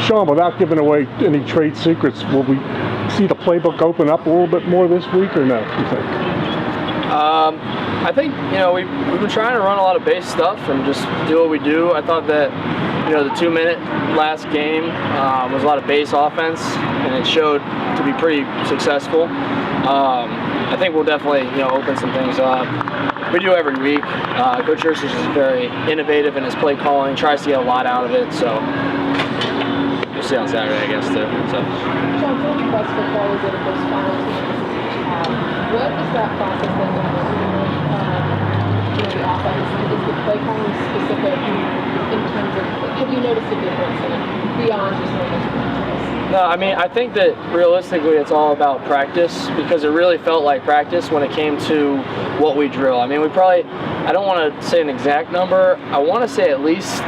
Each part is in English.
Sean, without giving away any trade secrets, will we see the playbook open up a little bit more this week or no, you think? I think, we've been trying to run a lot of base stuff and just do what we do. I thought that, the 2-minute last game was a lot of base offense, and it showed to be pretty successful. I think we'll definitely, open some things up. We do every week. Coach Ursus is very innovative in his play calling, tries to get a lot out of it, so we'll see on Saturday, I guess, too. So. Sean, for the best football is it at those final 2 minutes? What is that process that you're the offense? Is the play calling specific in terms of, have you noticed a difference in it beyond just normal? No, I think that realistically it's all about practice, because it really felt like practice when it came to what we drill. We probably, I don't want to say an exact number, I want to say at least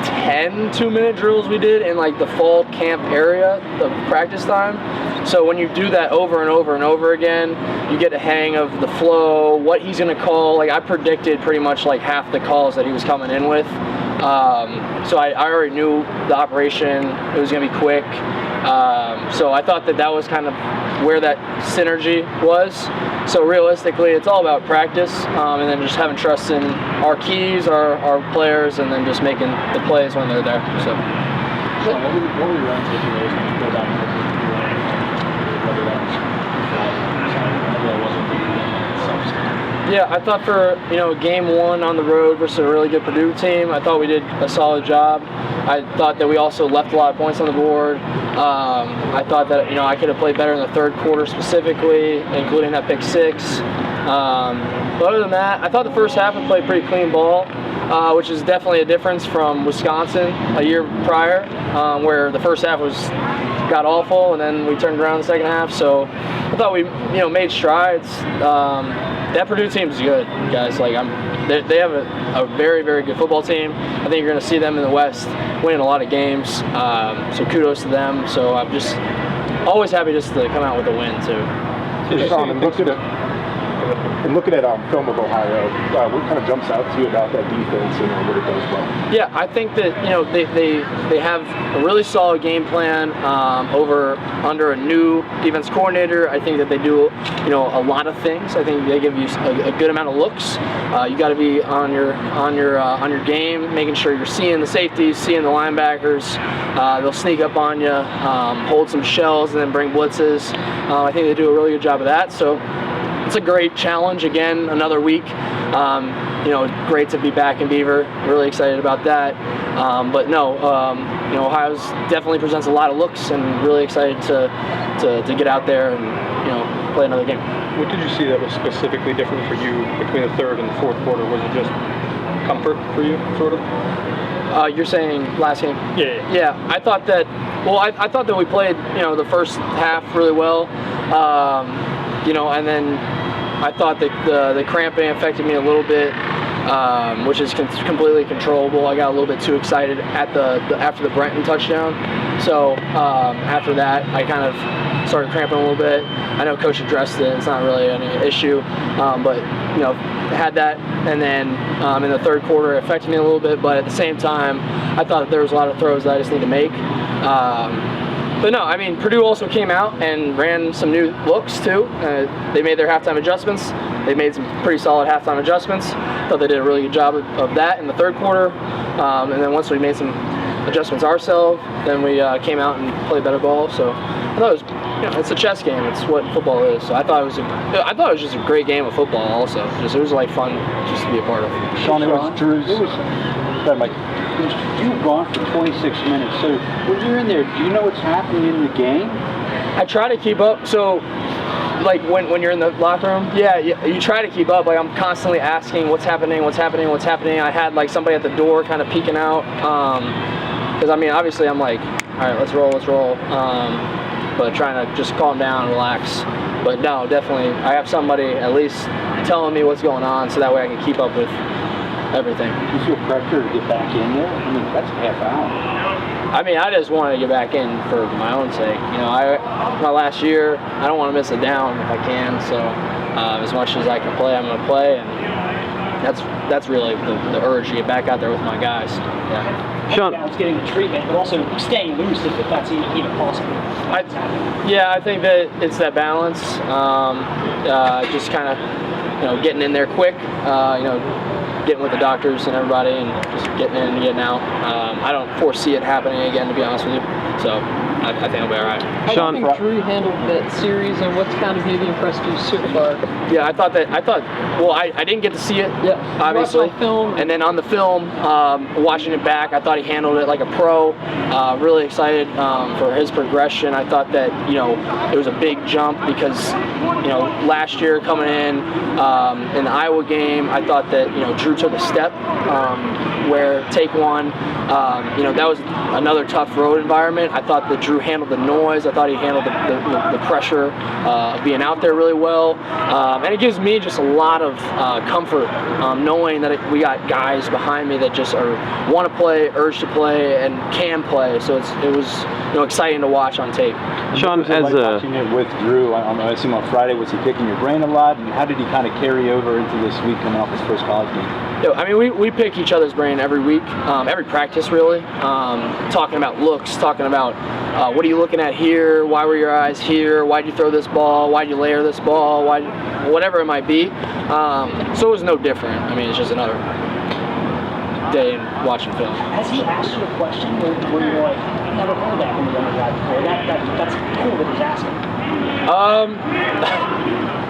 10 2-minute drills we did in like the fall camp area of practice time. So when you do that over and over and over again, you get a hang of the flow, what he's going to call. Like I predicted pretty much like half the calls that he was coming in with. So I already knew the operation, it was going to be quick. So I thought that was kind of where that synergy was. So realistically, it's all about practice, and then just having trust in our keys, our players, and then just making the plays when they're there. So. Sean, what were your own takeaways when you go down and look at whether that was Yeah, I thought for game 1 on the road versus a really good Purdue team, I thought we did a solid job. I thought that we also left a lot of points on the board. I thought that I could have played better in the third quarter specifically, including that pick 6. But other than that, I thought the first half we played pretty clean ball, which is definitely a difference from Wisconsin a year prior, where the first half got awful, and then we turned around the second half. So I thought we made strides. That Purdue team is good, guys. They have a very, very good football team. I think you're going to see them in the West winning a lot of games. So kudos to them. So I'm just always happy just to come out with a win too. Sean, and looking at film of Ohio, what kind of jumps out to you about that defense and what it does well? Yeah, I think that they have a really solid game plan under a new defense coordinator. I think that they do a lot of things. I think they give you a good amount of looks. You got to be on your game, making sure you're seeing the safeties, seeing the linebackers. They'll sneak up on you, hold some shells, and then bring blitzes. I think they do a really good job of that. So. It's a great challenge. Again, another week. Great to be back in Beaver. Really excited about that. But no, Ohio's definitely presents a lot of looks, and really excited to get out there and play another game. What did you see that was specifically different for you between the third and the fourth quarter? Was it just comfort for you, sort of? You're saying last game? Yeah. Yeah, I thought that. Well, I thought that we played the first half really well. And then I thought that the cramping affected me a little bit, which is completely controllable. I got a little bit too excited after the Brenton touchdown. So after that, I kind of started cramping a little bit. I know Coach addressed it. It's not really any issue, but had that. And then in the third quarter, it affected me a little bit. But at the same time, I thought that there was a lot of throws that I just need to make. But no, Purdue also came out and ran some new looks too. They made their halftime adjustments. They made some pretty solid halftime adjustments. Thought they did a really good job of that in the third quarter. And then once we made some adjustments ourselves, then we came out and played better ball. So I thought it was, it's a chess game. It's what football is. So I thought it was just a great game of football. Also, it was like fun just to be a part of. Sean, it was Drew's. You've gone for 26 minutes, so when you're in there, do you know what's happening in the game? I try to keep up. So, like when you're in the locker room, you try to keep up. Like I'm constantly asking what's happening. I had like somebody at the door kind of peeking out, because obviously I'm like, all right, let's roll. But trying to just calm down and relax. But no, definitely, I have somebody at least telling me what's going on, so that way I can keep up with everything. Do you feel pressure to get back in there? That's a half hour. I just wanted to get back in for my own sake. My last year, I don't want to miss a down if I can. So as much as I can play, I'm going to play. And that's really the urge to get back out there with my guys. Yeah. Sean, Balance getting the treatment, but also staying loose if that's even possible. I think that it's that balance. Just kind of, getting in there quick. Getting with the doctors and everybody, and just getting in and getting out. I don't foresee it happening again, to be honest with you. So I think I'll be all right. Sean, I think Drew handled that series, and what's kind of maybe impressed you so far? Yeah, I didn't get to see it, obviously. Film. And then on the film, watching it back, I thought he handled it like a pro. Really excited for his progression. I thought that, it was a big jump because, last year coming in the Iowa game, I thought that, Drew took a step where take one, that was another tough road environment. I thought that Drew handled the noise. I thought he handled the pressure of being out there really well. And it gives me just a lot of comfort knowing that we got guys behind me that just want to play, urge to play, and can play. So it was exciting to watch on tape. Sean, as watching it with Drew, I assume on Friday, was he picking your brain a lot? And how did he kind of carry over into this week coming off his first college game? I mean, we pick each other's brain every week, every practice really, talking about looks, talking about what are you looking at here, why were your eyes here, why'd you throw this ball, why'd you layer this ball, whatever it might be. So it was no different. I mean, it's just another day in watching film. Has he asked you a question where you're like, I've never heard that from a younger guy before? That's cool that he's asking.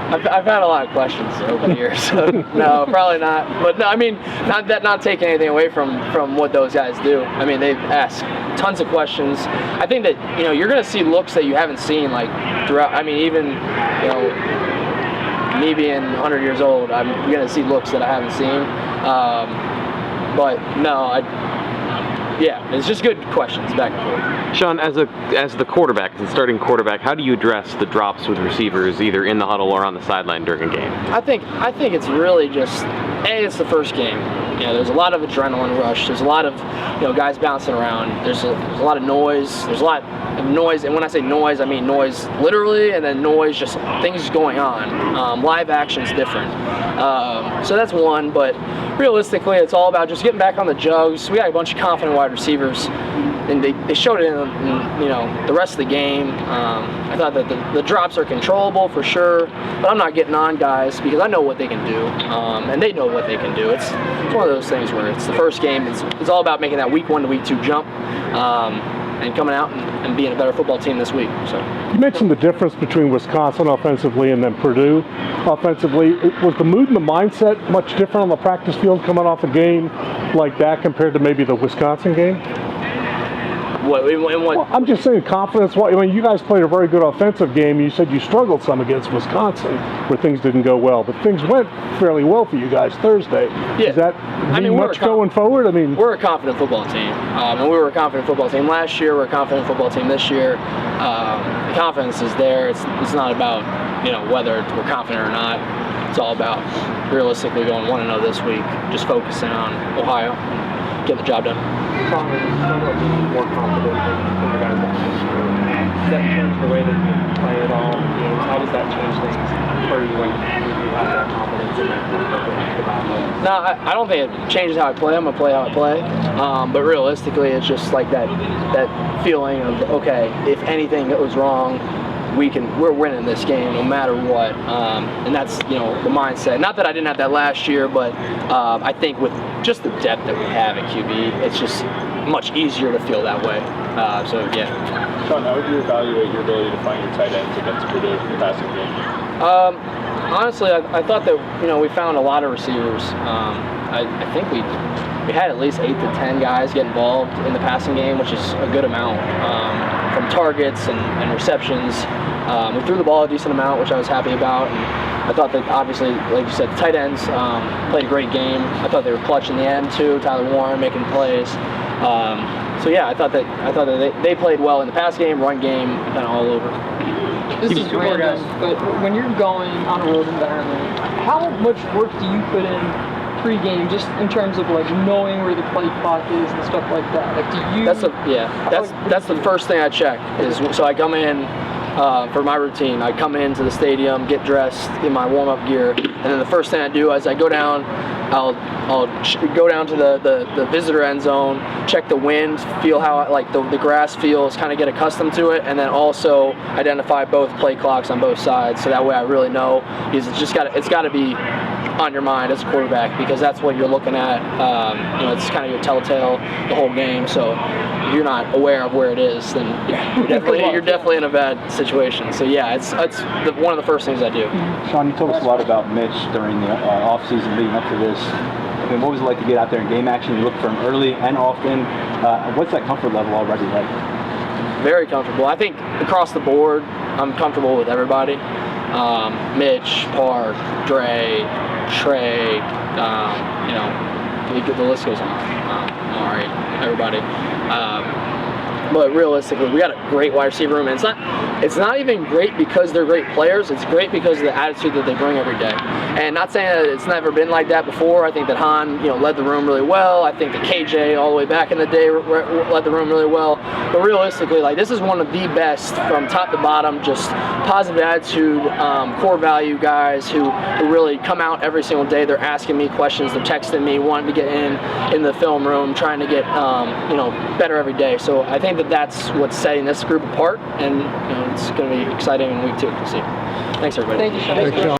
I've had a lot of questions over the years. So no, probably not. But no, I mean, not taking anything away from what those guys do. I mean, they've asked tons of questions. I think that you're going to see looks that you haven't seen like throughout. I mean, even me being 100 years old, I'm going to see looks that I haven't seen. But no, it's just good questions back and forth. Sean, as the quarterback, as the starting quarterback, how do you address the drops with receivers either in the huddle or on the sideline during a game? I think it's really just it's the first game. There's a lot of adrenaline rush. There's a lot of guys bouncing around. There's a lot of noise. There's a lot of noise, and when I say noise, I mean noise literally, and then noise just things going on. Live action's different. So that's one, but realistically, it's all about just getting back on the jugs. We got a bunch of confident wide receivers, and they showed it in the rest of the game. I thought that the drops are controllable for sure, but I'm not getting on guys because I know what they can do, and they know what they can do. It's one of those things where it's the first game. It's all about making that week 1 to week 2 jump, and coming out and being a better football team this week. So you mentioned the difference between Wisconsin offensively and then Purdue offensively. Was the mood and the mindset much different on the practice field coming off a game like that compared to maybe the Wisconsin game? What? Well, I'm just saying confidence. I mean, you guys played a very good offensive game. You said you struggled some against Wisconsin where things didn't go well, but things went fairly well for you guys Thursday. Yeah. Is that much going forward? I mean, we're a confident football team, and we were a confident football team last year. We're a confident football team this year. The confidence is there. It's not about whether we're confident or not. It's all about realistically going 1-0 this week, just focusing on Ohio and getting the job done. More confident than the guys last year. Does that change the way that you play at all? How does that change things for you when you have that confidence in that? No, I don't think it changes how I play. I'm gonna play how I play. But realistically, it's just like that feeling of okay, if anything goes wrong, we're winning this game no matter what, and that's the mindset. Not that I didn't have that last year, but I think with just the depth that we have at QB, it's just much easier to feel that way. So yeah. Sean, how would you evaluate your ability to find your tight ends against Purdue in the passing game? Honestly, I thought that we found a lot of receivers. I think we had at least 8 to 10 guys get involved in the passing game, which is a good amount from targets and receptions. We threw the ball a decent amount, which I was happy about. And I thought that obviously, like you said, the tight ends played a great game. I thought they were clutch in the end too. Tyler Warren making plays. So yeah, I thought that they played well in the pass game, run game, kind of all over. This is random, but when you're going on a road environment, how much work do you put in pre-game, just in terms of like knowing where the play clock is and stuff like that? Like, do you? That's the first thing I check is so I come in. for my routine. I come into the stadium, get dressed in my warm-up gear, and then the first thing I do is I go down, I'll go down to the visitor end zone, check the wind, feel how like the grass feels, kind of get accustomed to it, and then also identify both play clocks on both sides, so that way I really know, because it's got to be on your mind as a quarterback, because that's what you're looking at. It's kind of your telltale the whole game. So if you're not aware of where it is, then you're definitely in a bad situation. So yeah, it's one of the first things I do. Sean, you told us a lot about Mitch during the offseason leading up to this. I mean, what was it like to get out there in game action? You look for him early and often. What's that comfort level already like? Very comfortable. I think across the board, I'm comfortable with everybody. Mitch, Park, Dre, Trey, the list goes on. Amari, everybody. But realistically, we got a great wide receiver room, and it's not even great because they're great players. It's great because of the attitude that they bring every day. And not saying that it's never been like that before. I think that Han, led the room really well. I think that KJ, all the way back in the day, led the room really well. But realistically, this is one of the best from top to bottom, just positive attitude, core value guys who really come out every single day. They're asking me questions. They're texting me, wanting to get in the film room, trying to get better every day. So I think that's what's setting this group apart, and it's going to be exciting in week 2 to see. Thanks, everybody. Thank you, Sean. Thanks, Sean.